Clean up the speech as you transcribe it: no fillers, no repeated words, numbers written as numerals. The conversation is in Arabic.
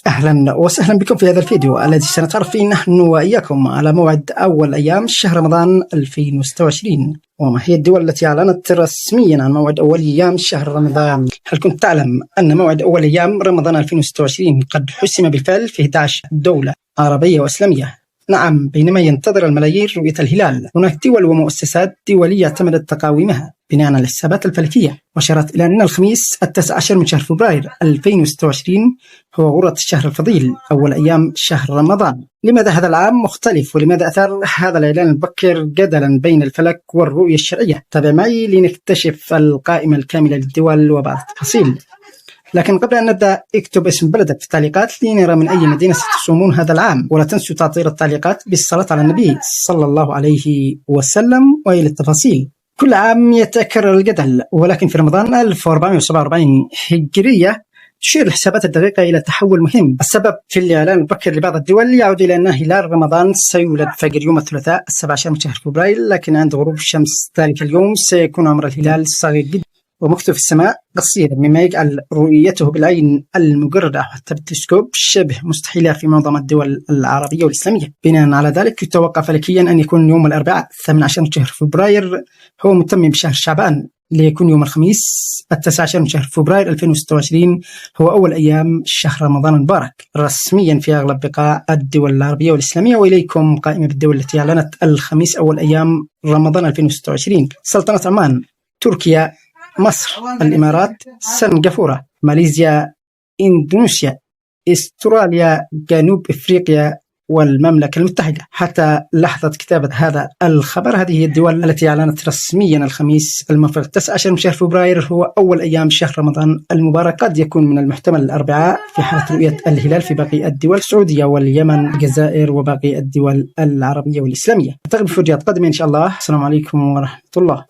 أهلا وسهلا بكم في هذا الفيديو الذي سنتعرف فيه نحن وإياكم على موعد أول أيام شهر رمضان 2026. وما هي الدول التي أعلنت رسميا عن موعد أول أيام شهر رمضان؟ هل كنت تعلم أن موعد أول أيام رمضان 2026 قد حسم بالفعل في 11 دولة عربية وإسلامية؟ نعم، بينما ينتظر الملايين رؤية الهلال، هناك دول ومؤسسات دولية اعتمدت تقاويمها بناء على الحسابات الفلكية، وأشارت إلى أن الخميس 19 من شهر فبراير 2026 هو غرة الشهر الفضيل أول أيام شهر رمضان. لماذا هذا العام مختلف؟ ولماذا أثار هذا الإعلان المبكر جدلا بين الفلك والرؤية الشرعية؟ تابع معي لنكتشف القائمة الكاملة للدول وبعض التفاصيل. لكن قبل أن نبدأ، اكتب اسم بلدك في التعليقات لنرى من أي مدينة ستصومون هذا العام، ولا تنسوا تعطير التعليقات بالصلاة على النبي صلى الله عليه وسلم. وإلى التفاصيل. كل عام يتكرر الجدل، ولكن في رمضان 1447 هجرية تشير الحسابات الدقيقة إلى تحول مهم. السبب في الإعلان المبكر لبعض الدول يعود إلى أن هلال رمضان سيولد فجر يوم الثلاثاء 17 من شهر فبراير، لكن عند غروب الشمس ذلك اليوم سيكون عمر الهلال صغير جدا ومكتوب في السماء قصير، مما يجعل رؤيته بالعين المجردة حتى بالتلسكوب شبه مستحيلة في معظم الدول العربية والإسلامية. بناء على ذلك يتوقع فلكيا أن يكون يوم الأربعاء 18 من شهر فبراير هو متمم بشهر شعبان، ليكون يوم الخميس 19 من شهر فبراير 2026 هو أول أيام شهر رمضان المبارك رسميا في أغلب بقاع الدول العربية والإسلامية. وإليكم قائمة بالدول التي أعلنت الخميس أول أيام رمضان 2026: سلطنة عمان، تركيا، مصر، الإمارات، سنغافورة، ماليزيا، إندونيسيا، استراليا، جنوب إفريقيا، والمملكة المتحدة. حتى لحظة كتابة هذا الخبر هذه هي الدول التي أعلنت رسميا الخميس الموافق 19 من شهر فبراير هو أول أيام شهر رمضان المبارك. قد يكون من المحتمل الأربعاء في حالة رؤية الهلال في باقي الدول: السعودية واليمن والجزائر وباقي الدول العربية والإسلامية. ألتقي في فيديوهات قادمة إن شاء الله. السلام عليكم ورحمة الله.